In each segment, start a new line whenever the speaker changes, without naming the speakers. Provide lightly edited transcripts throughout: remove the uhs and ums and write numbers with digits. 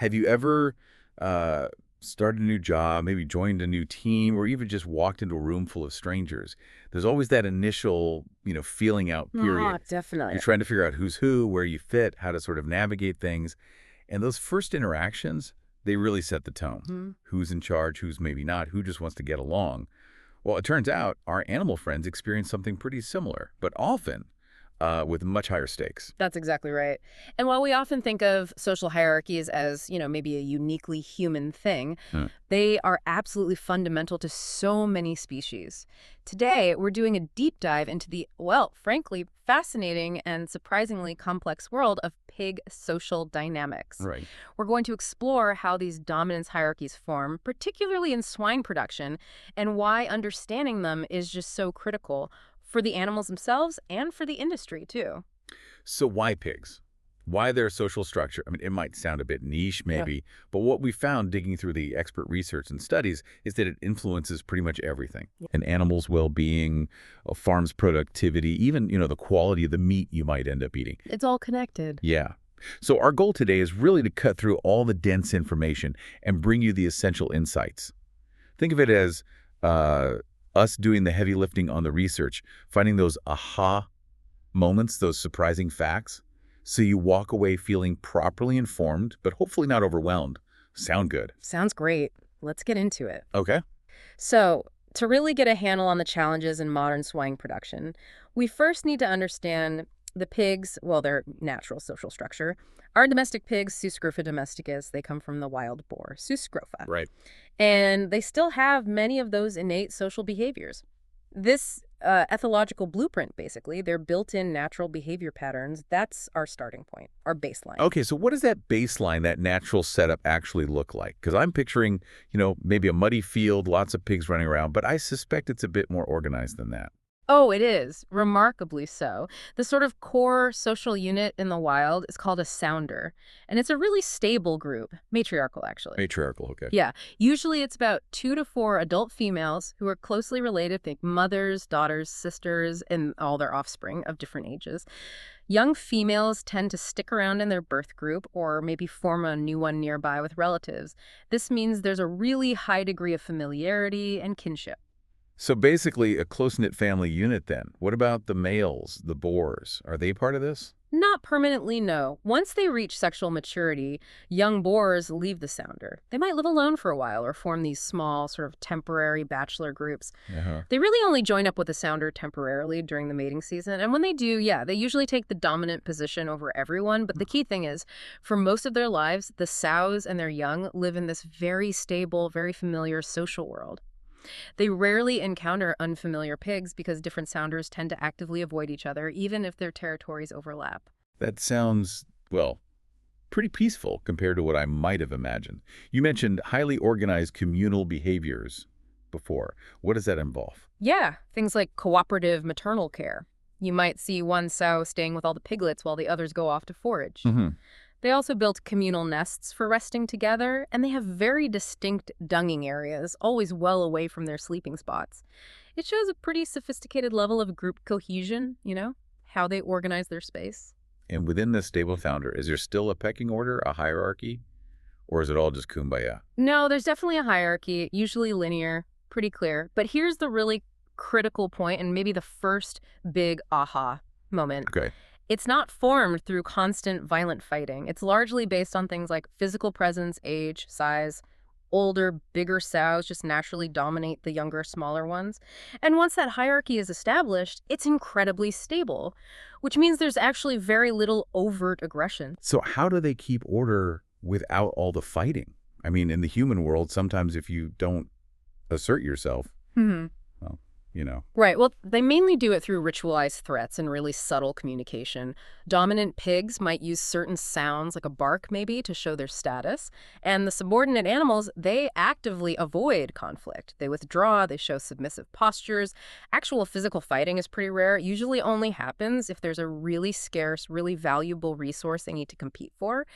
Have you ever uh, started a new job, maybe joined a new team, or even just walked into a room full of strangers? There's always that initial, feeling out
Oh,
period.
definitely.
You're trying to figure out who's who, where you fit, how to sort of navigate things. And those first interactions, they really set the tone.
Mhm.
Who's in charge, who's maybe not, who just wants to get along. Well, it turns out our animal friends experience something pretty similar, but often with much higher stakes.
That's exactly right. And while we often think of social hierarchies as, maybe a uniquely human thing,
Hmm.
they are absolutely fundamental to so many species. Today, we're doing a deep dive into the, well, frankly, fascinating and surprisingly complex world of pig social dynamics.
Right.
We're going to explore how these dominance hierarchies form, particularly in swine production, and why understanding them is just so critical for the animals themselves and for the industry, too.
So why pigs? Why their social structure? I mean, it might sound a bit niche
Yeah.
maybe, but what we found digging through the expert research and studies is that it influences pretty much everything. An animal's well-being, a farm's productivity, even, the quality of the meat you might end up eating.
It's all connected.
Yeah. So our goal today is really to cut through all the dense information and bring you the essential insights. Think of it as uh, us doing the heavy lifting on the research, finding those aha moments, those surprising facts, so you walk away feeling properly informed, but hopefully not overwhelmed. Sound good?
Sounds great. Let's get into it.
Okay.
So, to really get a handle on the challenges in modern swine production, we first need to understand the pigs, well, their natural social structure. Our domestic pigs, Sus scrofa domesticus, they come from the wild boar, Sus scrofa.
Right.
And they still have many of those innate social behaviors. This ethological blueprint, basically, their built-in natural behavior patterns, that's our starting point, our baseline.
Okay, so what does that baseline, that natural setup actually look like? Because I'm picturing, maybe a muddy field, lots of pigs running around, but I suspect it's a bit more organized than that.
Oh, it is. Remarkably so. The sort of core social unit in the wild is called a sounder, and it's a really stable group, matriarchal, actually.
Matriarchal, okay.
Yeah, usually it's about 2 to 4 adult females who are closely related, think mothers, daughters, sisters, and all their offspring of different ages. Young females tend to stick around in their birth group or maybe form a new one nearby with relatives. This means there's a really high degree of familiarity and kinship.
So basically a close-knit family unit then. What about the males, the boars? Are they part of this?
Not permanently, no. Once they reach sexual maturity, young boars leave the sounder. They might live alone for a while or form these small, sort of temporary bachelor groups.
Uh-huh.
They really only join up with the sounder temporarily during the mating season. And when they do, yeah, they usually take the dominant position over everyone. But the key thing is, for most of their lives, the sows and their young live in this very stable, very familiar social world. They rarely encounter unfamiliar pigs because different sounders tend to actively avoid each other, even if their territories overlap.
That sounds, well, pretty peaceful compared to what I might have imagined. You mentioned highly organized communal behaviors before. What does that involve?
Yeah, things like cooperative maternal care. You might see one sow staying with all the piglets while the others go off to forage.
Hmm.
They also built communal nests for resting together, and they have very distinct dunging areas, always well away from their sleeping spots. It shows a pretty sophisticated level of group cohesion, how they organize their space.
And within this stable founder, is there still a pecking order, a hierarchy, or is it all just kumbaya?
No, there's definitely a hierarchy, usually linear, pretty clear. But here's the really critical point, and maybe the first big aha moment.
Okay.
It's not formed through constant violent fighting. It's largely based on things like physical presence, age, size. Older, bigger sows just naturally dominate the younger, smaller ones. And once that hierarchy is established, it's incredibly stable, which means there's actually very little overt aggression.
So how do they keep order without all the fighting? I mean, in the human world, sometimes if you don't assert yourself, well,
Right. Well, they mainly do it through ritualized threats and really subtle communication. Dominant pigs might use certain sounds, like a bark maybe, to show their status. And the subordinate animals, they actively avoid conflict. They withdraw, they show submissive postures. Actual physical fighting is pretty rare. It usually only happens if there's a really scarce, really valuable resource they need to compete for.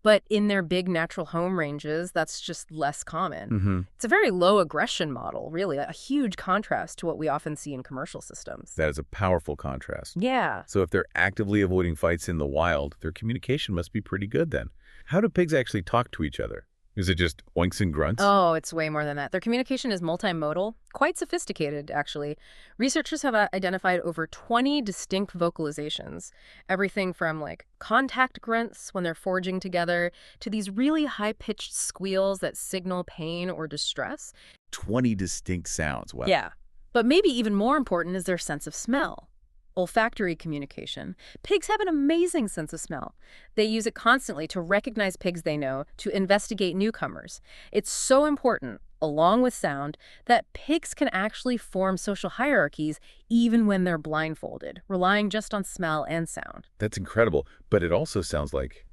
But in their big natural home ranges, that's just less common.
Mm-hmm.
It's a very low aggression model, really, a huge contrast to what we often see in commercial systems.
That is a powerful contrast.
Yeah.
So if they're actively avoiding fights in the wild, their communication must be pretty good then. How do pigs actually talk to each other? Is it just oinks and grunts?
Oh, it's way more than that. Their communication is multimodal, quite sophisticated, actually. Researchers have identified over 20 distinct vocalizations. Everything from, like, contact grunts when they're foraging together to these really high-pitched squeals that signal pain or distress.
20 distinct sounds. Wow.
Yeah. But maybe even more important is their sense of smell. Olfactory communication. Pigs have an amazing sense of smell. They use it constantly to recognize pigs they know, to investigate newcomers. It's so important, along with sound, that pigs can actually form social hierarchies even when they're blindfolded, relying just on smell and sound.
That's incredible. But it also sounds like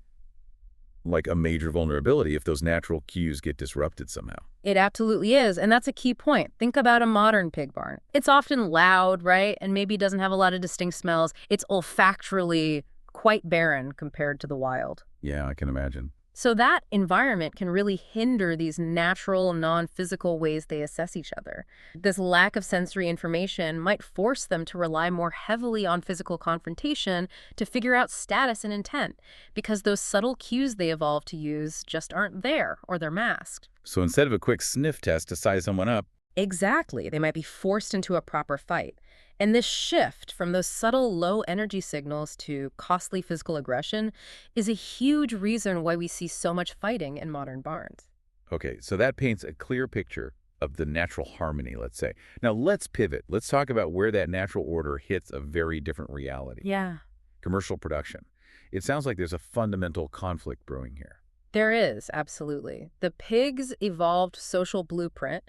a major vulnerability if those natural cues get disrupted somehow.
It absolutely is, and that's a key point. Think about a modern pig barn. It's often loud, right, and maybe doesn't have a lot of distinct smells. It's olfactorily quite barren compared to the wild.
Yeah, I can imagine.
So that environment can really hinder these natural, non-physical ways they assess each other. This lack of sensory information might force them to rely more heavily on physical confrontation to figure out status and intent, because those subtle cues they evolved to use just aren't there, or they're masked.
So instead of a quick sniff test to size someone up,
Exactly. They might be forced into a proper fight. And this shift from those subtle low-energy signals to costly physical aggression is a huge reason why we see so much fighting in modern barns.
okay, so that paints a clear picture of the natural harmony, let's say. Now let's pivot. Let's talk about where that natural order hits a very different reality.
Yeah.
Commercial production. It sounds like there's a fundamental conflict brewing here.
There is, absolutely. The pig's evolved social blueprint,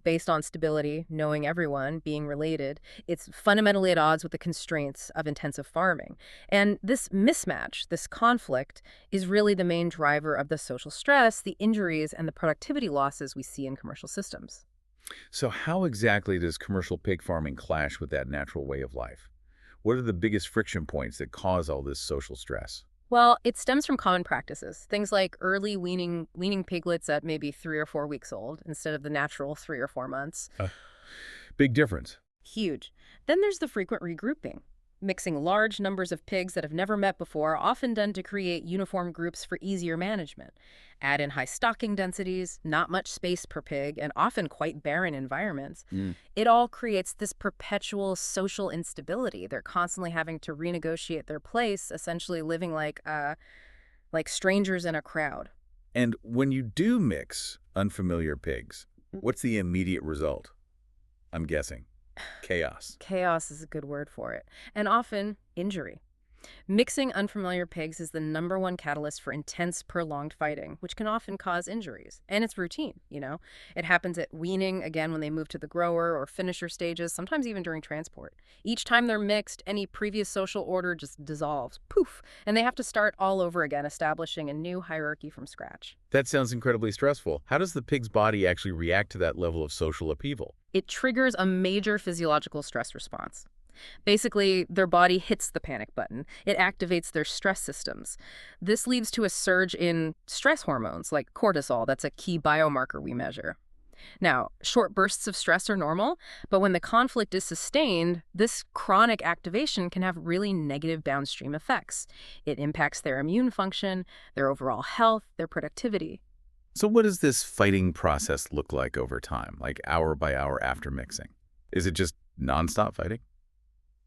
based on stability, knowing everyone, being related, it's fundamentally at odds with the constraints of intensive farming. And this mismatch, this conflict, is really the main driver of the social stress, the injuries, and the productivity losses we see in commercial systems.
So how exactly does commercial pig farming clash with that natural way of life? What are the biggest friction points that cause all this social stress?
Well, it stems from common practices, things like early weaning piglets at maybe 3 or 4 weeks old instead of the natural 3 or 4 months.
Big difference.
Huge. Then there's the frequent regrouping. Mixing large numbers of pigs that have never met before, often done to create uniform groups for easier management. Add in high stocking densities, not much space per pig, and often quite barren environments. It all creates this perpetual social instability. They're constantly having to renegotiate their place, essentially living like strangers in a crowd.
And when you do mix unfamiliar pigs, what's the immediate result? I'm guessing. Chaos.
Chaos is a good word for it. And often, injury. Mixing unfamiliar pigs is the #1 catalyst for intense, prolonged fighting, which can often cause injuries. And it's routine. It happens at weaning, again, when they move to the grower or finisher stages, sometimes even during transport. Each time they're mixed, any previous social order just dissolves. Poof! And they have to start all over again, establishing a new hierarchy from scratch.
That sounds incredibly stressful. How does the pig's body actually react to that level of social upheaval?
It triggers a major physiological stress response. Basically, their body hits the panic button. It activates their stress systems. This leads to a surge in stress hormones like cortisol. That's a key biomarker we measure. Now, short bursts of stress are normal, but when the conflict is sustained, this chronic activation can have really negative downstream effects. It impacts their immune function, their overall health, their productivity.
So what does this fighting process look like over time, like hour by hour after mixing? Is it just nonstop fighting?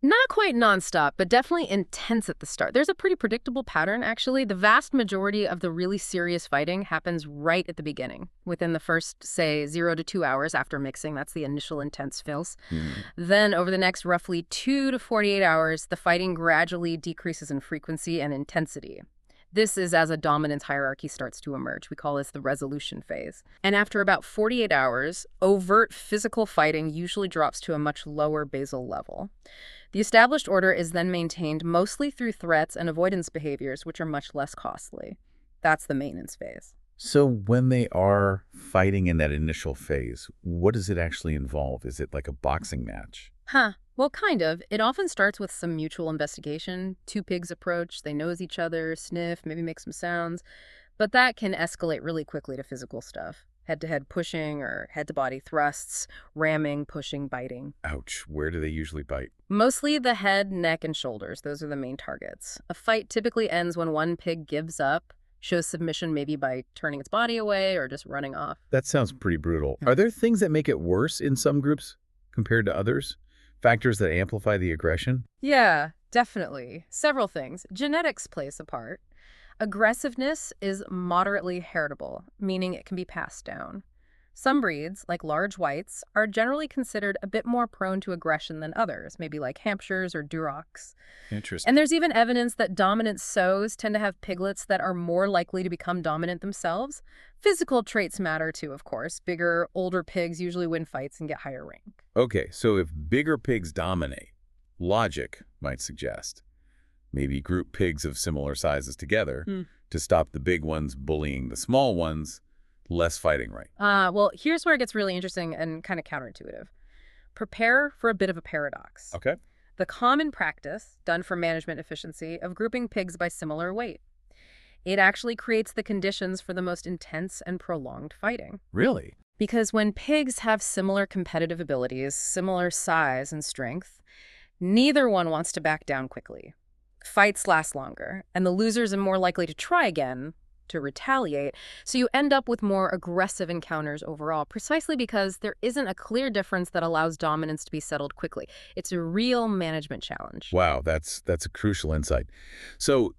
Not quite nonstop, but definitely intense at the start. There's a pretty predictable pattern, actually. The vast majority of the really serious fighting happens right at the beginning, within the first, say, 0 to 2 hours after mixing. That's the initial intense fills. Then, over the next roughly 2 to 48 hours, the fighting gradually decreases in frequency and intensity. This is as a dominance hierarchy starts to emerge. We call this the resolution phase. And after about 48 hours, overt physical fighting usually drops to a much lower basal level. The established order is then maintained mostly through threats and avoidance behaviors, which are much less costly. That's the maintenance phase.
So when they are fighting in that initial phase, what does it actually involve? Is it like a boxing match?
Well, kind of. It often starts with some mutual investigation. 2 pigs approach, they nose each other, sniff, maybe make some sounds. But that can escalate really quickly to physical stuff. Head-to-head pushing or head-to-body thrusts, ramming, pushing, biting.
Ouch. Where do they usually bite?
Mostly the head, neck, and shoulders. Those are the main targets. A fight typically ends when one pig gives up, Shows submission maybe by turning its body away or just running off.
That sounds pretty brutal. Are there things that make it worse in some groups compared to others? Factors that amplify the aggression?
Yeah, definitely. Several things. Genetics plays a part. Aggressiveness is moderately heritable, meaning it can be passed down. Some breeds, like large whites, are generally considered a bit more prone to aggression than others, maybe like Hampshires or Durocs.
Interesting.
And there's even evidence that dominant sows tend to have piglets that are more likely to become dominant themselves. Physical traits matter too, of course. Bigger, older pigs usually win fights and get higher rank.
Okay, so if bigger pigs dominate, logic might suggest maybe group pigs of similar sizes together to stop the big ones bullying the small ones, less fighting, right?
Well, here's where it gets really interesting and kind of counterintuitive. Prepare for a bit of a paradox.
Okay.
The common practice, done for management efficiency, of grouping pigs by similar weight. It actually creates the conditions for the most intense and prolonged fighting.
Really?
Because when pigs have similar competitive abilities, similar size and strength, neither one wants to back down quickly. Fights last longer, and the losers are more likely to try again, to retaliate, so you end up with more aggressive encounters overall, precisely because there isn't a clear difference that allows dominance to be settled quickly. It's a real management challenge.
Wow, that's a crucial insight. So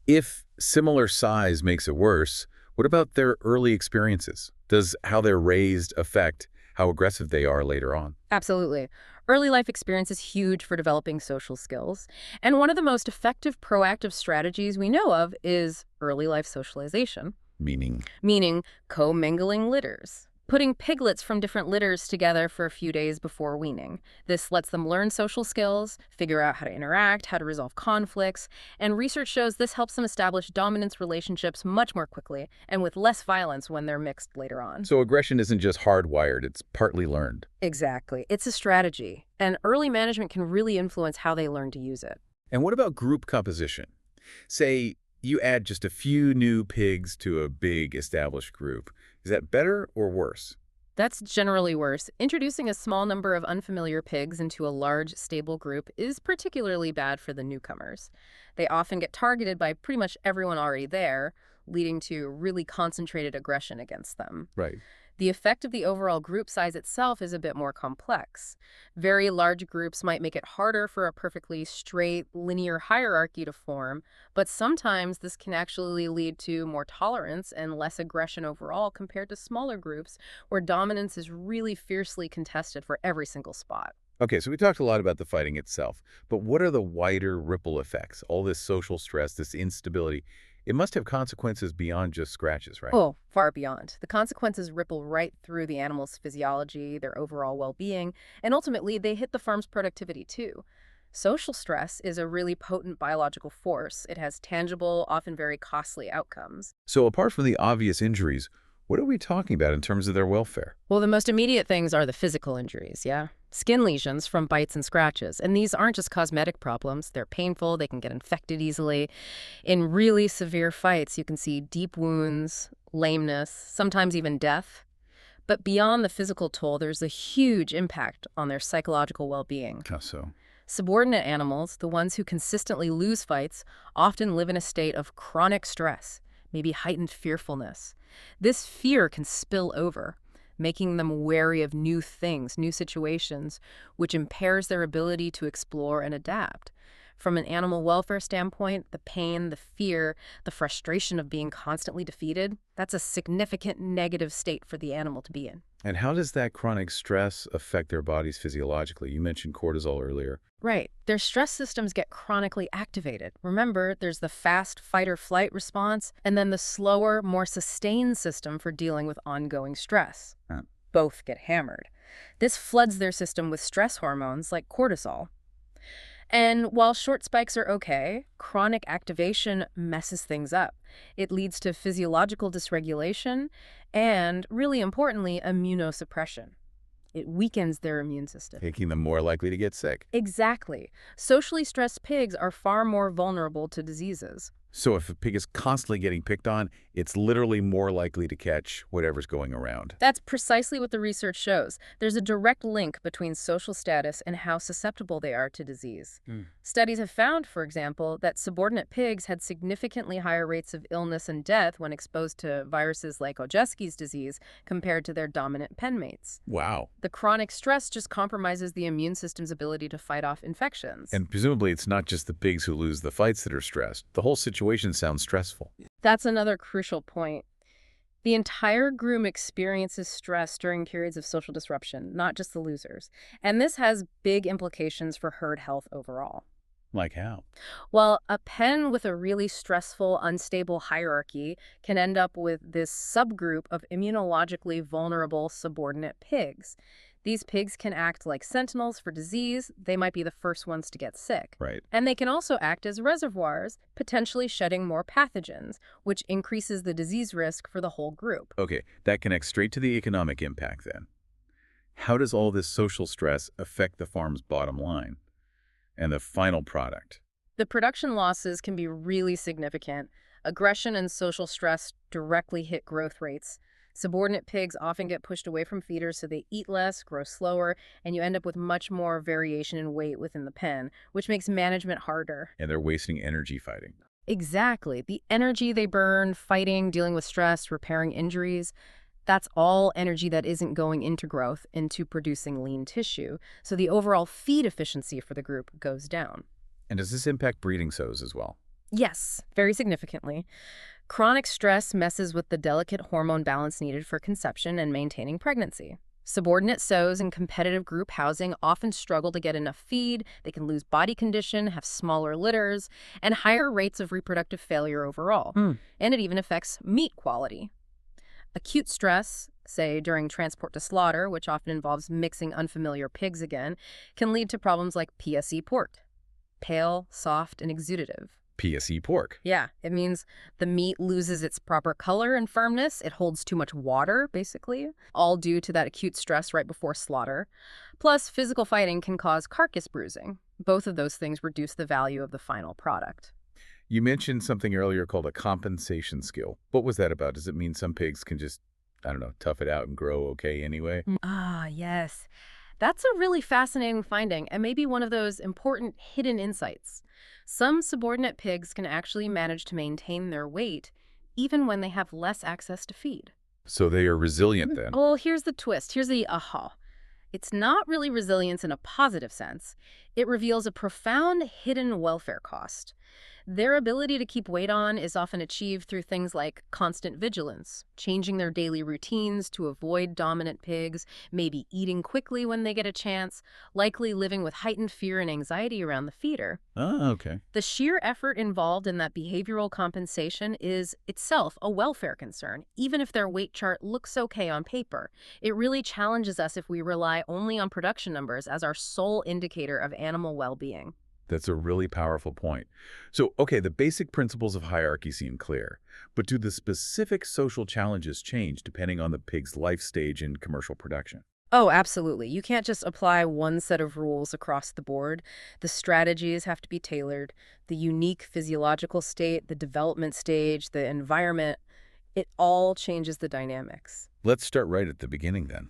if similar size makes it worse, what about their early experiences? Does how they're raised affect how aggressive they are later on?
Absolutely. Early life experience is huge for developing social skills. And one of the most effective proactive strategies we know of is early life socialization. Meaning commingling litters. Putting piglets from different litters together for a few days before weaning. This lets them learn social skills, figure out how to interact, how to resolve conflicts, and research shows this helps them establish dominance relationships much more quickly and with less violence when they're mixed later on.
So aggression isn't just hardwired, it's partly learned.
Exactly. It's a strategy, and early management can really influence how they learn to use it.
And what about group composition? Say you add just a few new pigs to a big established group. Is that better or worse?
That's generally worse. Introducing a small number of unfamiliar pigs into a large, stable group is particularly bad for the newcomers. They often get targeted by pretty much everyone already there, leading to really concentrated aggression against them.
Right.
The effect of the overall group size itself is a bit more complex. Very large groups might make it harder for a perfectly straight, linear hierarchy to form, but sometimes this can actually lead to more tolerance and less aggression overall compared to smaller groups where dominance is really fiercely contested for every single spot.
Okay, so we talked a lot about the fighting itself, but what are the wider ripple effects? All this social stress, this instability, it must have consequences beyond just scratches, right?
Oh, far beyond. The consequences ripple right through the animal's physiology, their overall well-being, and ultimately they hit the farm's productivity too. Social stress is a really potent biological force. It has tangible, often very costly outcomes.
So apart from the obvious injuries, what are we talking about in terms of their welfare?
Well, the most immediate things are the physical injuries, yeah? Skin lesions from bites and scratches. And these aren't just cosmetic problems. They're painful. They can get infected easily. In really severe fights, you can see deep wounds, lameness, sometimes even death. But beyond the physical toll, there's a huge impact on their psychological well-being.
How so?
Subordinate animals, the ones who consistently lose fights, often live in a state of chronic stress, maybe heightened fearfulness. This fear can spill over, making them wary of new things, new situations, which impairs their ability to explore and adapt. From an animal welfare standpoint, the pain, the fear, the frustration of being constantly defeated, that's a significant negative state for the animal to be in.
And how does that chronic stress affect their bodies physiologically? You mentioned cortisol earlier.
Right. Their stress systems get chronically activated. Remember, there's the fast fight-or-flight response, and then the slower, more sustained system for dealing with ongoing stress. Both get hammered. This floods their system with stress hormones like cortisol. And while short spikes are okay, chronic activation messes things up. It leads to physiological dysregulation and, really importantly, immunosuppression. It weakens their immune system.
Making them more likely to get sick.
Exactly. Socially stressed pigs are far more vulnerable to diseases.
So if a pig is constantly getting picked on It's literally more likely to catch whatever's going around.
That's precisely what the research shows. There's a direct link between social status and how susceptible they are to disease. Studies have found, for example, that subordinate pigs had significantly higher rates of illness and death when exposed to viruses like Ojeski's disease compared to their dominant pen mates.
Wow.
The chronic stress just compromises the immune system's ability to fight off infections.
And presumably it's not just the pigs who lose the fights that are stressed. The whole situation sounds stressful.
That's another crucial point. The entire groom experiences stress during periods of social disruption, not just the losers. And this has big implications for herd health overall.
Like how?
Well, a pen with a really stressful, unstable hierarchy can end up with this subgroup of immunologically vulnerable subordinate pigs. These pigs can act like sentinels for disease. They might be the first ones to get sick.
Right.
And they can also act as reservoirs, potentially shedding more pathogens, which increases the disease risk for the whole group.
Okay, that connects straight to the economic impact then. How does all this social stress affect the farm's bottom line and the final product?
The production losses can be really significant. Aggression and social stress directly hit growth rates. Subordinate pigs often get pushed away from feeders, so they eat less, grow slower, and you end up with much more variation in weight within the pen, which makes management harder.
And they're wasting energy fighting.
Exactly. The energy they burn, fighting, dealing with stress, repairing injuries, that's all energy that isn't going into growth, into producing lean tissue. So the overall feed efficiency for the group goes down.
And does this impact breeding sows as well?
Yes, very significantly. Chronic stress messes with the delicate hormone balance needed for conception and maintaining pregnancy. Subordinate sows in competitive group housing often struggle to get enough feed, they can lose body condition, have smaller litters, and higher rates of reproductive failure overall. And it even affects meat quality. Acute stress, say during transport to slaughter, which often involves mixing unfamiliar pigs again, can lead to problems like PSE pork. Pale, soft, and exudative.
PSE pork.
Yeah, it means the meat loses its proper color and firmness. It holds too much water, basically, all due to that acute stress right before slaughter. Plus, physical fighting can cause carcass bruising. Both of those things reduce the value of the final product.
You mentioned something earlier called a compensation skill. What was that about? Does it mean some pigs can just, I don't know, tough it out and grow okay anyway?
Ah, yes. That's a really fascinating finding, and maybe one of those important hidden insights. Some subordinate pigs can actually manage to maintain their weight even when they have less access to feed.
So they are resilient then?
Well, here's the twist. Here's the aha. It's not really resilience in a positive sense. It reveals a profound hidden welfare cost. Their ability to keep weight on is often achieved through things like constant vigilance, changing their daily routines to avoid dominant pigs, maybe eating quickly when they get a chance, likely living with heightened fear and anxiety around the feeder.
Oh, okay.
The sheer effort involved in that behavioral compensation is itself a welfare concern, even if their weight chart looks okay on paper. It really challenges us if we rely only on production numbers as our sole indicator of animal well-being.
That's a really powerful point. So, okay, the basic principles of hierarchy seem clear, but do the specific social challenges change depending on the pig's life stage in commercial production?
Oh, absolutely. You can't just apply one set of rules across the board. The strategies have to be tailored. The unique physiological state, the development stage, the environment, it all changes the dynamics.
Let's start right at the beginning then.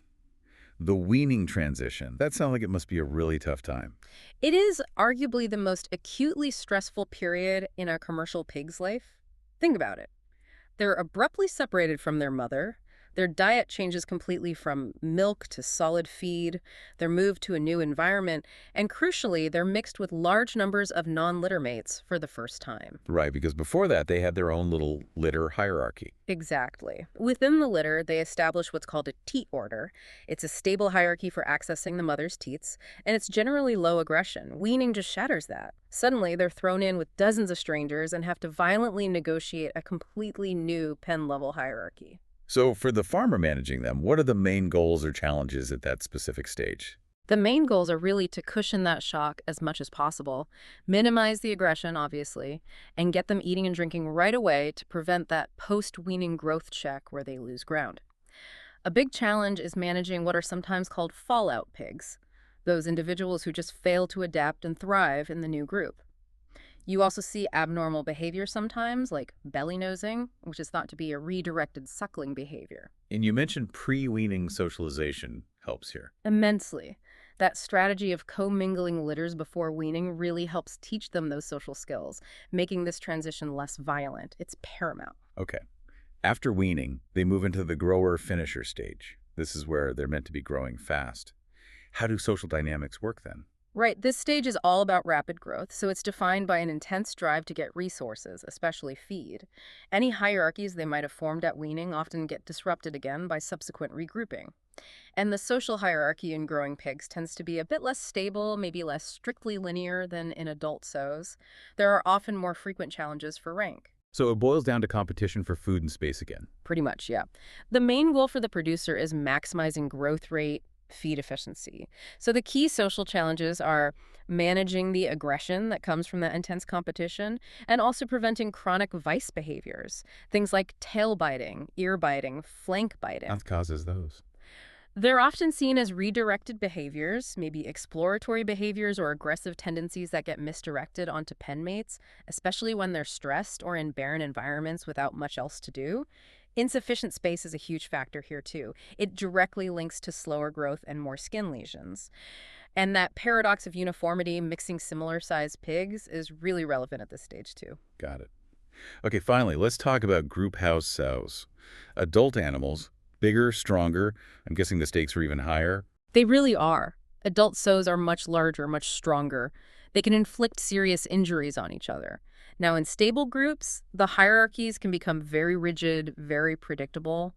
The weaning transition. That sounds like it must be a really tough time.
It is arguably the most acutely stressful period in a commercial pig's life. Think about it. They're abruptly separated from their mother. Their diet changes completely from milk to solid feed. They're moved to a new environment. And crucially, they're mixed with large numbers of non-litter mates for the first time.
Right, because before that, they had their own little litter hierarchy.
Exactly. Within the litter, they establish what's called a teat order. It's a stable hierarchy for accessing the mother's teats, and it's generally low aggression. Weaning just shatters that. Suddenly, they're thrown in with dozens of strangers and have to violently negotiate a completely new pen-level hierarchy.
So for the farmer managing them, what are the main goals or challenges at that specific stage?
The main goals are really to cushion that shock as much as possible, minimize the aggression, obviously, and get them eating and drinking right away to prevent that post-weaning growth check where they lose ground. A big challenge is managing what are sometimes called fallout pigs, those individuals who just fail to adapt and thrive in the new group. You also see abnormal behavior sometimes, like belly nosing, which is thought to be a redirected suckling behavior.
And you mentioned pre-weaning socialization helps here.
Immensely. That strategy of commingling litters before weaning really helps teach them those social skills, making this transition less violent. It's paramount.
Okay. After weaning, they move into the grower-finisher stage. This is where they're meant to be growing fast. How do social dynamics work then?
Right, this stage is all about rapid growth, so it's defined by an intense drive to get resources, especially feed. Any hierarchies they might have formed at weaning often get disrupted again by subsequent regrouping. And the social hierarchy in growing pigs tends to be a bit less stable, maybe less strictly linear than in adult sows. There are often more frequent challenges for rank.
So it boils down to competition for food and space again.
Pretty much, yeah. The main goal for the producer is maximizing growth rate, feed efficiency. So the key social challenges are managing the aggression that comes from that intense competition and also preventing chronic vice behaviors, things like tail biting, ear biting, flank biting.
What causes those?
They're often seen as redirected behaviors, maybe exploratory behaviors or aggressive tendencies that get misdirected onto pen mates, especially when they're stressed or in barren environments without much else to do. Insufficient space is a huge factor here, too. It directly links to slower growth and more skin lesions. And that paradox of uniformity mixing similar-sized pigs is really relevant at this stage, too.
Got it. Okay, finally, let's talk about group house sows. Adult animals, bigger, stronger. I'm guessing the stakes are even higher.
They really are. Adult sows are much larger, much stronger. They can inflict serious injuries on each other. Now, in stable groups, the hierarchies can become very rigid, very predictable.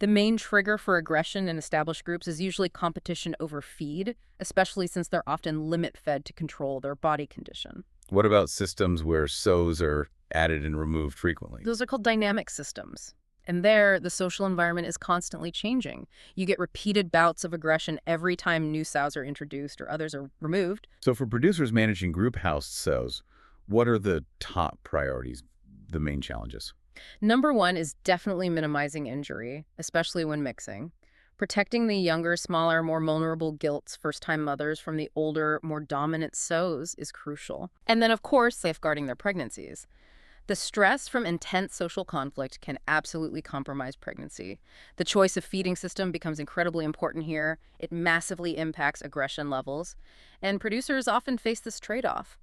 The main trigger for aggression in established groups is usually competition over feed, especially since they're often limit-fed to control their body condition.
What about systems where sows are added and removed frequently?
Those are called dynamic systems. And there, the social environment is constantly changing. You get repeated bouts of aggression every time new sows are introduced or others are removed.
So for producers managing group house sows, what are the top priorities, the main challenges?
Number one is definitely minimizing injury, especially when mixing. Protecting the younger, smaller, more vulnerable gilts first-time mothers from the older, more dominant sows is crucial. And then, of course, safeguarding their pregnancies. The stress from intense social conflict can absolutely compromise pregnancy. The choice of feeding system becomes incredibly important here. It massively impacts aggression levels. And producers often face this trade-off.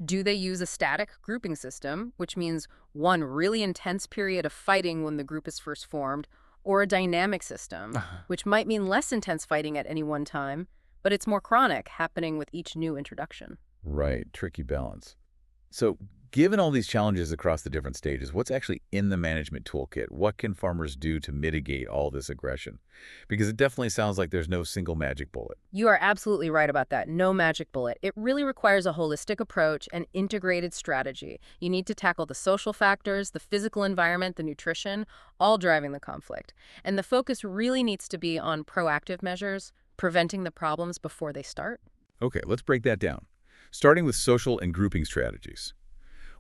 Do they use a static grouping system, which means one really intense period of fighting when the group is first formed, or a dynamic system, which might mean less intense fighting at any one time, but it's more chronic, happening with each new introduction?
Right, tricky balance. So given all these challenges across the different stages, what's actually in the management toolkit? What can farmers do to mitigate all this aggression? Because it definitely sounds like there's no single magic bullet.
You are absolutely right about that. No magic bullet. It really requires a holistic approach and integrated strategy. You need to tackle the social factors, the physical environment, the nutrition, all driving the conflict. And the focus really needs to be on proactive measures, preventing the problems before they start.
Okay, let's break that down. Starting with social and grouping strategies.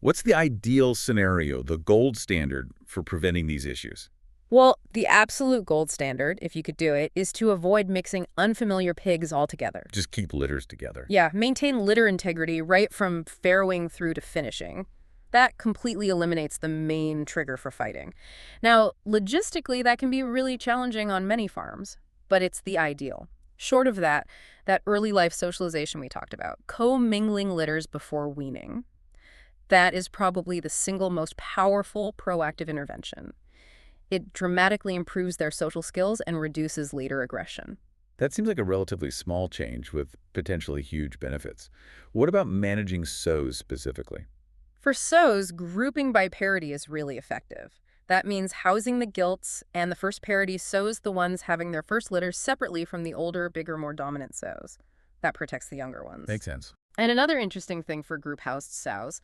What's the ideal scenario, the gold standard for preventing these issues?
Well, the absolute gold standard, if you could do it, is to avoid mixing unfamiliar pigs altogether.
Just keep litters together.
Yeah, maintain litter integrity right from farrowing through to finishing. That completely eliminates the main trigger for fighting. Now, logistically, that can be really challenging on many farms, but it's the ideal. Short of that early life socialization we talked about, co-mingling litters before weaning, that is probably the single most powerful proactive intervention. It dramatically improves their social skills and reduces later aggression.
That seems like a relatively small change with potentially huge benefits. What about managing sows specifically?
For sows, grouping by parity is really effective. That means housing the gilts, and the first parity sows the ones having their first litters separately from the older, bigger, more dominant sows. That protects the younger ones.
Makes sense.
And another interesting thing for group-housed sows,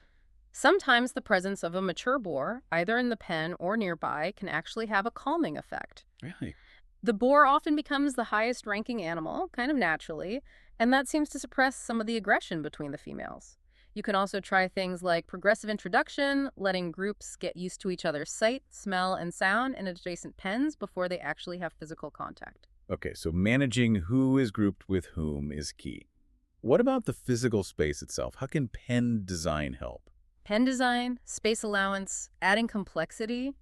sometimes the presence of a mature boar, either in the pen or nearby, can actually have a calming effect.
Really?
The boar often becomes the highest-ranking animal, kind of naturally, and that seems to suppress some of the aggression between the females. You can also try things like progressive introduction, letting groups get used to each other's sight, smell, and sound in adjacent pens before they actually have physical contact.
Okay, so managing who is grouped with whom is key. What about the physical space itself? How can pen design help?
Pen design, space allowance, adding complexity,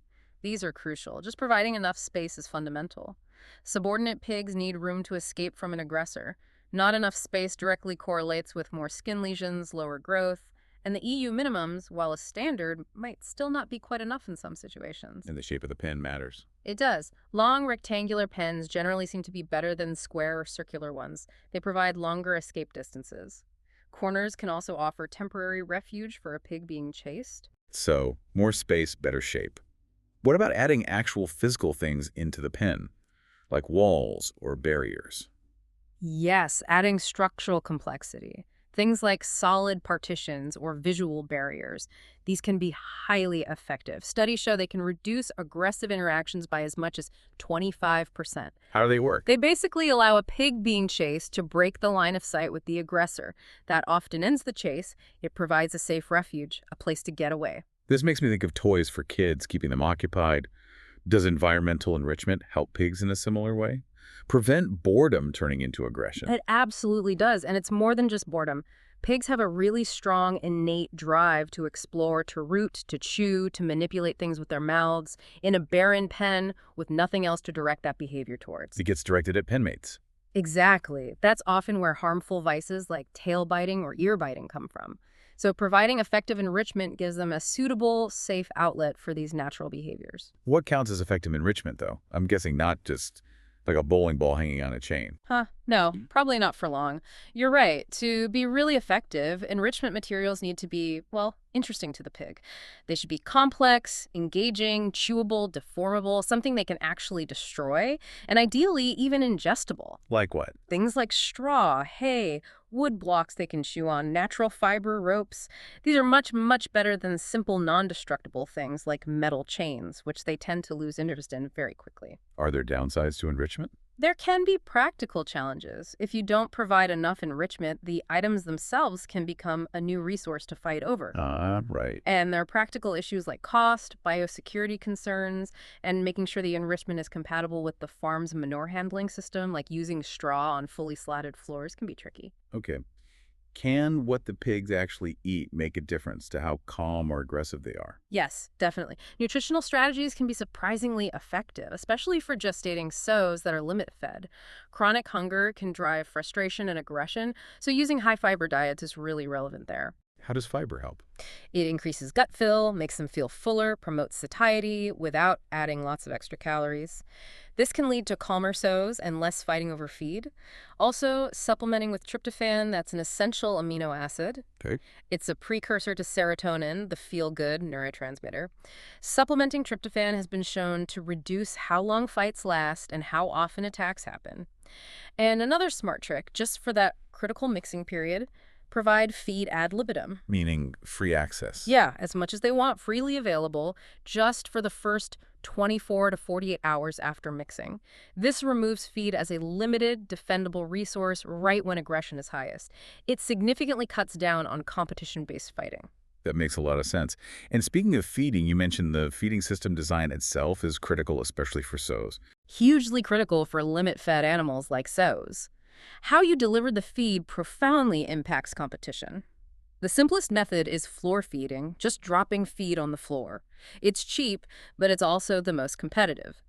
these are crucial. Just providing enough space is fundamental. Subordinate pigs need room to escape from an aggressor. Not enough space directly correlates with more skin lesions, lower growth, and the EU minimums, while a standard, might still not be quite enough in some situations.
And the shape of the pen matters.
It does. Long rectangular pens generally seem to be better than square or circular ones. They provide longer escape distances. Corners can also offer temporary refuge for a pig being chased.
So, more space, better shape. What about adding actual physical things into the pen, like walls or barriers?
Yes, adding structural complexity. Things like solid partitions or visual barriers. These can be highly effective. Studies show they can reduce aggressive interactions by as much as 25%.
How do they work?
They basically allow a pig being chased to break the line of sight with the aggressor. That often ends the chase. It provides a safe refuge, a place to get away.
This makes me think of toys for kids, keeping them occupied. Does environmental enrichment help pigs in a similar way? Prevent boredom turning into aggression.
It absolutely does, and it's more than just boredom. Pigs have a really strong innate drive to explore, to root, to chew, to manipulate things with their mouths. In a barren pen with nothing else to direct that behavior towards.
It gets directed at penmates.
Exactly. That's often where harmful vices like tail biting or ear biting come from. So providing effective enrichment gives them a suitable, safe outlet for these natural behaviors.
What counts as effective enrichment, though? I'm guessing not just like a bowling ball hanging on a chain.
No, probably not for long. You're right. To be really effective, enrichment materials need to be, well, interesting to the pig. They should be complex, engaging, chewable, deformable, something they can actually destroy, and ideally even ingestible.
Like what?
Things like straw, hay, wood blocks they can chew on, natural fiber ropes. These are much, much better than simple non-destructible things like metal chains, which they tend to lose interest in very quickly.
Are there downsides to enrichment?
There can be practical challenges. If you don't provide enough enrichment, the items themselves can become a new resource to fight over.
Right.
And there are practical issues like cost, biosecurity concerns, and making sure the enrichment is compatible with the farm's manure handling system, like using straw on fully slatted floors can be tricky.
Okay. Can what the pigs actually eat make a difference to how calm or aggressive they are?
Yes, definitely. Nutritional strategies can be surprisingly effective, especially for gestating sows that are limit-fed. Chronic hunger can drive frustration and aggression, so using high-fiber diets is really relevant there.
How does fiber help?
It increases gut fill, makes them feel fuller, promotes satiety without adding lots of extra calories. This can lead to calmer sows and less fighting over feed. Also, supplementing with tryptophan, that's an essential amino acid.
Okay.
It's a precursor to serotonin, the feel-good neurotransmitter. Supplementing tryptophan has been shown to reduce how long fights last and how often attacks happen. And another smart trick, just for that critical mixing period, provide feed ad libitum.
Meaning free access.
Yeah, as much as they want, freely available, just for the first 24 to 48 hours after mixing. This removes feed as a limited, defendable resource right when aggression is highest. It significantly cuts down on competition-based fighting.
That makes a lot of sense. And speaking of feeding, you mentioned the feeding system design itself is critical, especially for sows.
Hugely critical for limit-fed animals like sows. How you deliver the feed profoundly impacts competition. The simplest method is floor feeding, just dropping feed on the floor. It's cheap, but it's also the most competitive.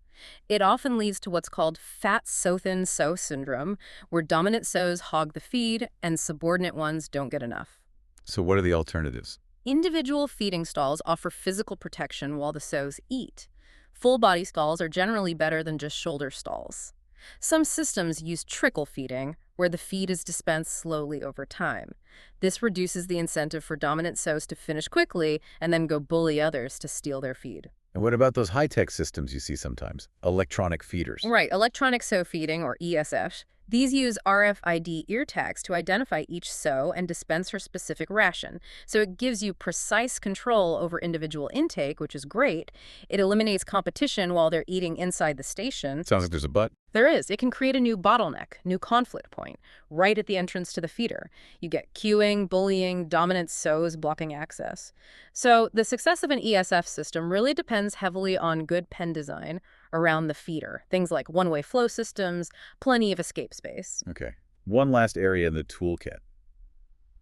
It often leads to what's called fat sow-thin sow syndrome, where dominant sows hog the feed and subordinate ones don't get enough.
So what are the alternatives?
Individual feeding stalls offer physical protection while the sows eat. Full-body stalls are generally better than just shoulder stalls. Some systems use trickle feeding, where the feed is dispensed slowly over time. This reduces the incentive for dominant sows to finish quickly and then go bully others to steal their feed.
And what about those high-tech systems you see sometimes? Electronic feeders.
Right, electronic sow feeding, or ESF. These use RFID ear tags to identify each sow and dispense her specific ration. So it gives you precise control over individual intake, which is great. It eliminates competition while they're eating inside the station.
Sounds like there's a but.
There is. It can create a new bottleneck, new conflict point, right at the entrance to the feeder. You get queuing, bullying, dominant sows blocking access. So the success of an ESF system really depends heavily on good pen design around the feeder. Things like one-way flow systems, plenty of escape space.
Okay. One last area in the toolkit.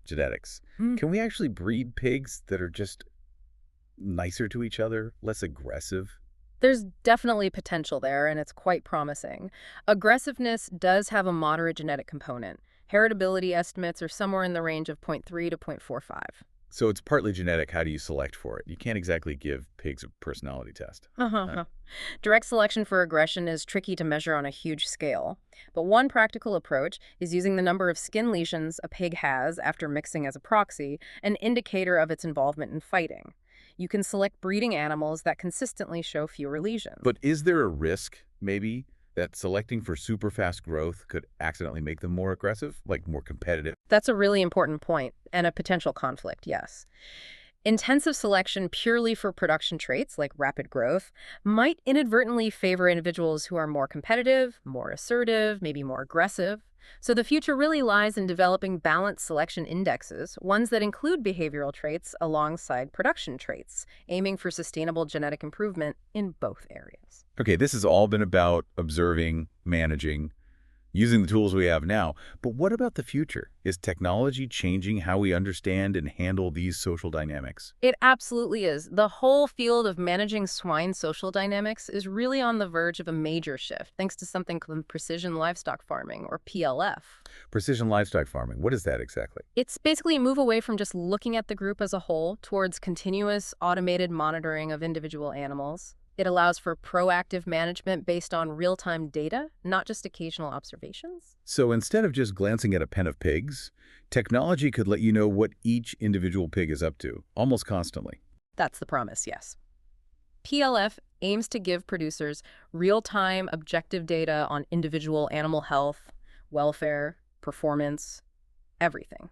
genetics.
Mm.
Can we actually breed pigs that are just nicer to each other, less aggressive?
There's definitely potential there, and it's quite promising. Aggressiveness does have a moderate genetic component. Heritability estimates are somewhere in the range of zero point 0.3 to 0.45.
So it's partly genetic. How do you select for it? You can't exactly give pigs a personality test. Uh,
Uh-huh. Direct selection for aggression is tricky to measure on a huge scale. But one practical approach is using the number of skin lesions a pig has after mixing as a proxy, an indicator of its involvement in fighting. You can select breeding animals that consistently show fewer lesions.
But is there a risk, maybe, that selecting for super fast growth could accidentally make them more aggressive, like more competitive?
That's a really important point, and a potential conflict, yes. Intensive selection purely for production traits, like rapid growth, might inadvertently favor individuals who are more competitive, more assertive, maybe more aggressive. So the future really lies in developing balanced selection indexes, ones that include behavioral traits alongside production traits, aiming for sustainable genetic improvement in both areas.
Okay, this has all been about observing, managing, using the tools we have now. But what about the future? Is technology changing how we understand and handle these social dynamics?
It absolutely is. The whole field of managing swine social dynamics is really on the verge of a major shift, thanks to something called precision livestock farming, or PLF.
Precision livestock farming, what is that exactly?
It's basically a move away from just looking at the group as a whole towards continuous automated monitoring of individual animals. It allows for proactive management based on real-time data, not just occasional observations.
So instead of just glancing at a pen of pigs, technology could let you know what each individual pig is up to, almost constantly.
That's the promise, yes. PLF aims to give producers real-time objective data on individual animal health, welfare, performance, everything.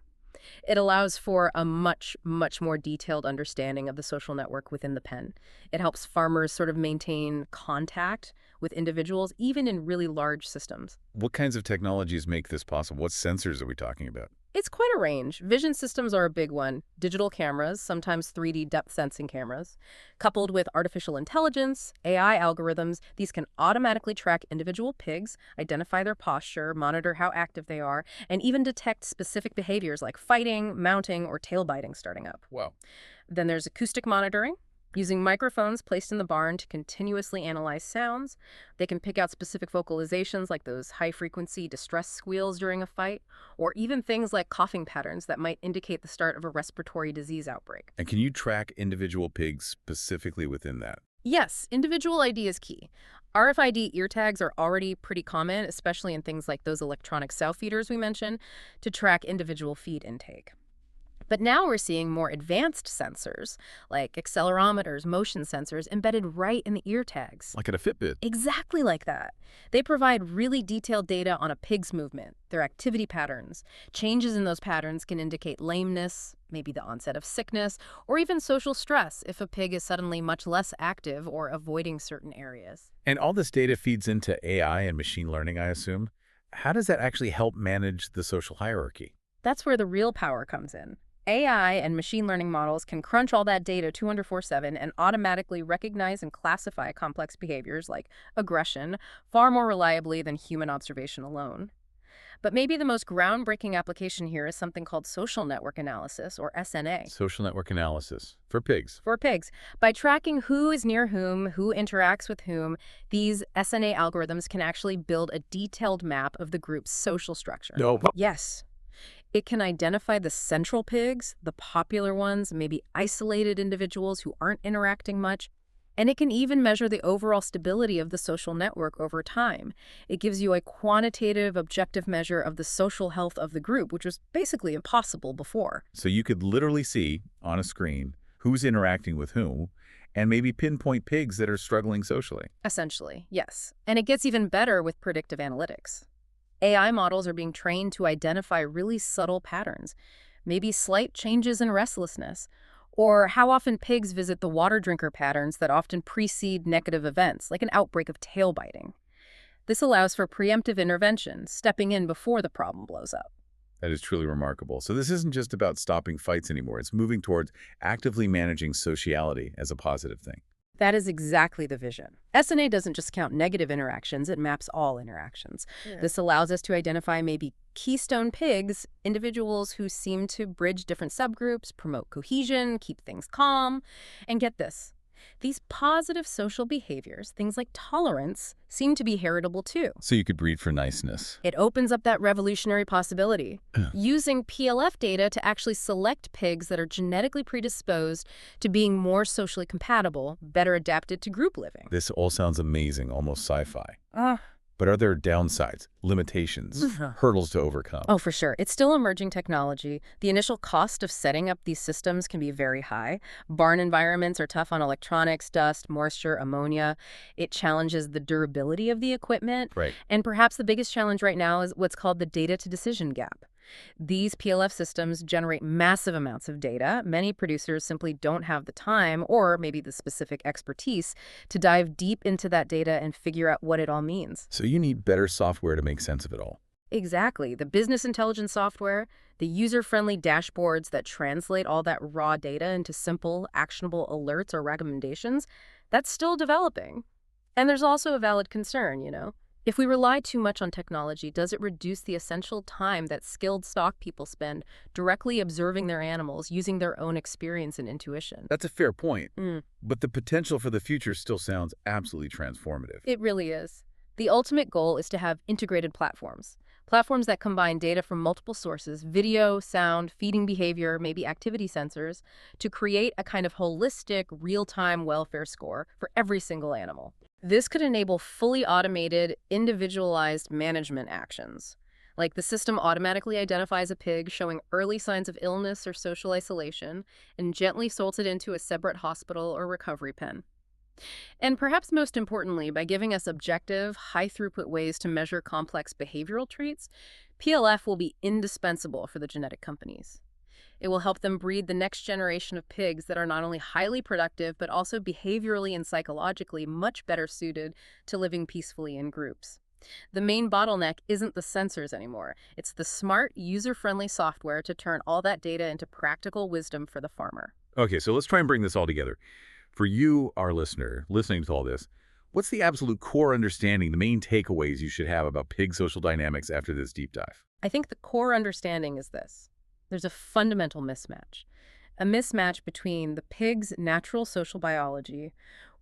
It allows for a much, much more detailed understanding of the social network within the pen. It helps farmers sort of maintain contact with individuals, even in really large systems.
What kinds of technologies make this possible? What sensors are we talking about?
It's quite a range. Vision systems are a big one. Digital cameras, sometimes 3D depth sensing cameras. Coupled with artificial intelligence, AI algorithms, these can automatically track individual pigs, identify their posture, monitor how active they are, and even detect specific behaviors like fighting, mounting, or tail biting starting up.
Wow.
Then there's acoustic monitoring. Using microphones placed in the barn to continuously analyze sounds, they can pick out specific vocalizations like those high-frequency distress squeals during a fight, or even things like coughing patterns that might indicate the start of a respiratory disease outbreak.
And can you track individual pigs specifically within that?
Yes, individual ID is key. RFID ear tags are already pretty common, especially in things like those electronic sow feeders we mentioned, to track individual feed intake. But now we're seeing more advanced sensors, like accelerometers, motion sensors, embedded right in the ear tags.
Like at a Fitbit.
Exactly like that. They provide really detailed data on a pig's movement, their activity patterns. Changes in those patterns can indicate lameness, maybe the onset of sickness, or even social stress if a pig is suddenly much less active or avoiding certain areas.
And all this data feeds into AI and machine learning, I assume. How does that actually help manage the social hierarchy?
That's where the real power comes in. AI and machine learning models can crunch all that data 24/7 and automatically recognize and classify complex behaviors like aggression far more reliably than human observation alone. But maybe the most groundbreaking application here is something called social network analysis, or SNA.
Social network analysis for pigs.
For pigs, by tracking who is near whom, who interacts with whom, these SNA algorithms can actually build a detailed map of the group's social structure.
No.
Yes. It can identify the central pigs, the popular ones, maybe isolated individuals who aren't interacting much, and it can even measure the overall stability of the social network over time. It gives you a quantitative, objective measure of the social health of the group, which was basically impossible before.
So you could literally see on a screen who's interacting with whom and maybe pinpoint pigs that are struggling socially.
Essentially, yes. And it gets even better with predictive analytics. AI models are being trained to identify really subtle patterns, maybe slight changes in restlessness, or how often pigs visit the water drinker patterns that often precede negative events, like an outbreak of tail biting. This allows for preemptive intervention, stepping in before the problem blows up.
That is truly remarkable. So this isn't just about stopping fights anymore. It's moving towards actively managing sociality as a positive thing.
That is exactly the vision. SNA doesn't just count negative interactions, it maps all interactions.
Yeah.
This allows us to identify maybe keystone pigs, individuals who seem to bridge different subgroups, promote cohesion, keep things calm. And get this, these positive social behaviors, things like tolerance, seem to be heritable too.
So you could breed for niceness.
It opens up that revolutionary possibility, using PLF data to actually select pigs that are genetically predisposed to being more socially compatible, better adapted to group living.
This all sounds amazing, almost sci-fi.
Ah.
But are there downsides, limitations, hurdles to overcome?
Oh, for sure. It's still emerging technology. The initial cost of setting up these systems can be very high. Barn environments are tough on electronics, dust, moisture, ammonia. It challenges the durability of the equipment.
Right.
And perhaps the biggest challenge right now is what's called the data-to-decision gap. These PLF systems generate massive amounts of data. Many producers simply don't have the time or maybe the specific expertise to dive deep into that data and figure out what it all means.
So you need better software to make sense of it all.
Exactly. The business intelligence software, the user-friendly dashboards that translate all that raw data into simple, actionable alerts or recommendations, that's still developing. And there's also a valid concern, If we rely too much on technology, does it reduce the essential time that skilled stock people spend directly observing their animals, using their own experience and intuition?
That's a fair point. But the potential for the future still sounds absolutely transformative.
It really is. The ultimate goal is to have integrated platforms. Platforms that combine data from multiple sources, video, sound, feeding behavior, maybe activity sensors, to create a kind of holistic, real-time welfare score for every single animal. This could enable fully automated, individualized management actions. Like the system automatically identifies a pig showing early signs of illness or social isolation and gently sorts it into a separate hospital or recovery pen. And perhaps most importantly, by giving us objective, high-throughput ways to measure complex behavioral traits, PLF will be indispensable for the genetic companies. It will help them breed the next generation of pigs that are not only highly productive, but also behaviorally and psychologically much better suited to living peacefully in groups. The main bottleneck isn't the sensors anymore. It's the smart, user-friendly software to turn all that data into practical wisdom for the farmer.
Okay, so let's try and bring this all together. For you, our listener, listening to all this, what's the absolute core understanding, the main takeaways you should have about pig social dynamics after this deep dive?
I think the core understanding is this. There's a fundamental mismatch. A mismatch between the pig's natural social biology,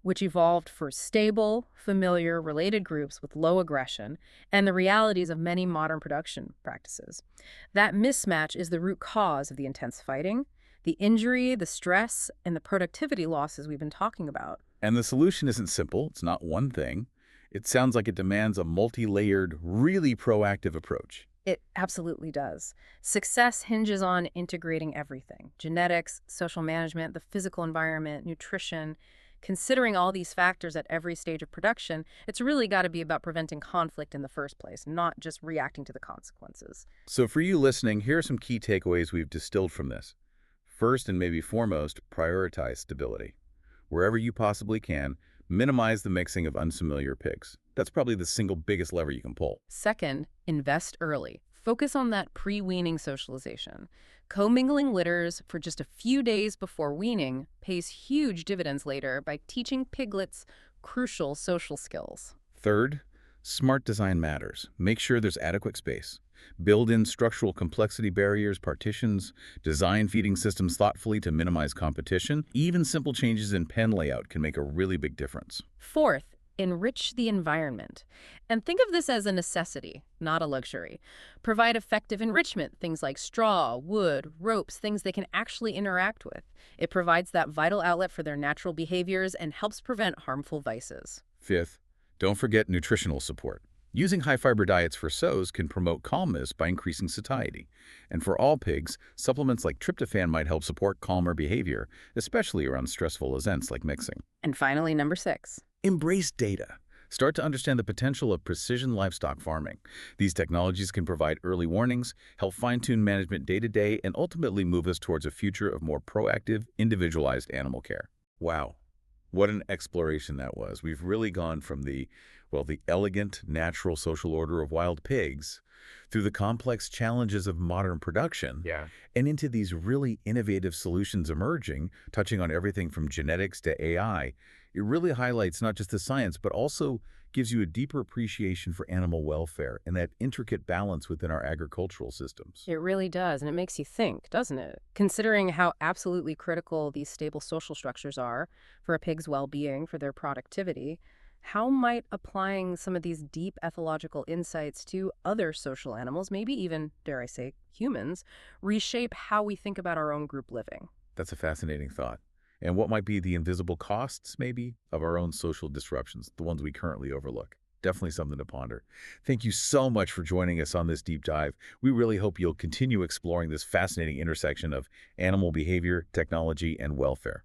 which evolved for stable, familiar, related groups with low aggression, and the realities of many modern production practices. That mismatch is the root cause of the intense fighting, the injury, the stress, and the productivity losses we've been talking about.
And the solution isn't simple. It's not one thing. It sounds like it demands a multi-layered, really proactive approach.
It absolutely does. Success hinges on integrating everything: genetics, social management, the physical environment, nutrition. Considering all these factors at every stage of production, it's really got to be about preventing conflict in the first place, not just reacting to the consequences.
So for you listening, here are some key takeaways we've distilled from this. First, and maybe foremost, prioritize stability. Wherever you possibly can, minimize the mixing of unfamiliar pigs. That's probably the single biggest lever you can pull.
Second, invest early. Focus on that pre-weaning socialization. Commingling litters for just a few days before weaning pays huge dividends later by teaching piglets crucial social skills.
Third, smart design matters. Make sure there's adequate space. Build in structural complexity barriers, partitions, design feeding systems thoughtfully to minimize competition. Even simple changes in pen layout can make a really big difference.
Fourth, enrich the environment. And think of this as a necessity, not a luxury. Provide effective enrichment, things like straw, wood, ropes, things they can actually interact with. It provides that vital outlet for their natural behaviors and helps prevent harmful vices.
Fifth, don't forget nutritional support. Using high-fiber diets for sows can promote calmness by increasing satiety. And for all pigs, supplements like tryptophan might help support calmer behavior, especially around stressful events like mixing.
And finally, number 6.
Embrace data. Start to understand the potential of precision livestock farming. These technologies can provide early warnings, help fine-tune management day-to-day, and ultimately move us towards a future of more proactive, individualized animal care. Wow. What an exploration that was. We've really gone from the Well, the elegant, natural social order of wild pigs, through the complex challenges of modern production,
Yeah.
and into these really innovative solutions emerging, touching on everything from genetics to AI, it really highlights not just the science, but also gives you a deeper appreciation for animal welfare and that intricate balance within our agricultural systems.
It really does, and it makes you think, doesn't it? Considering how absolutely critical these stable social structures are for a pig's well-being, for their productivity, how might applying some of these deep ethological insights to other social animals, maybe even, dare I say, humans, reshape how we think about our own group living?
That's a fascinating thought. And what might be the invisible costs, maybe, of our own social disruptions, the ones we currently overlook? Definitely something to ponder. Thank you so much for joining us on this deep dive. We really hope you'll continue exploring this fascinating intersection of animal behavior, technology, and welfare.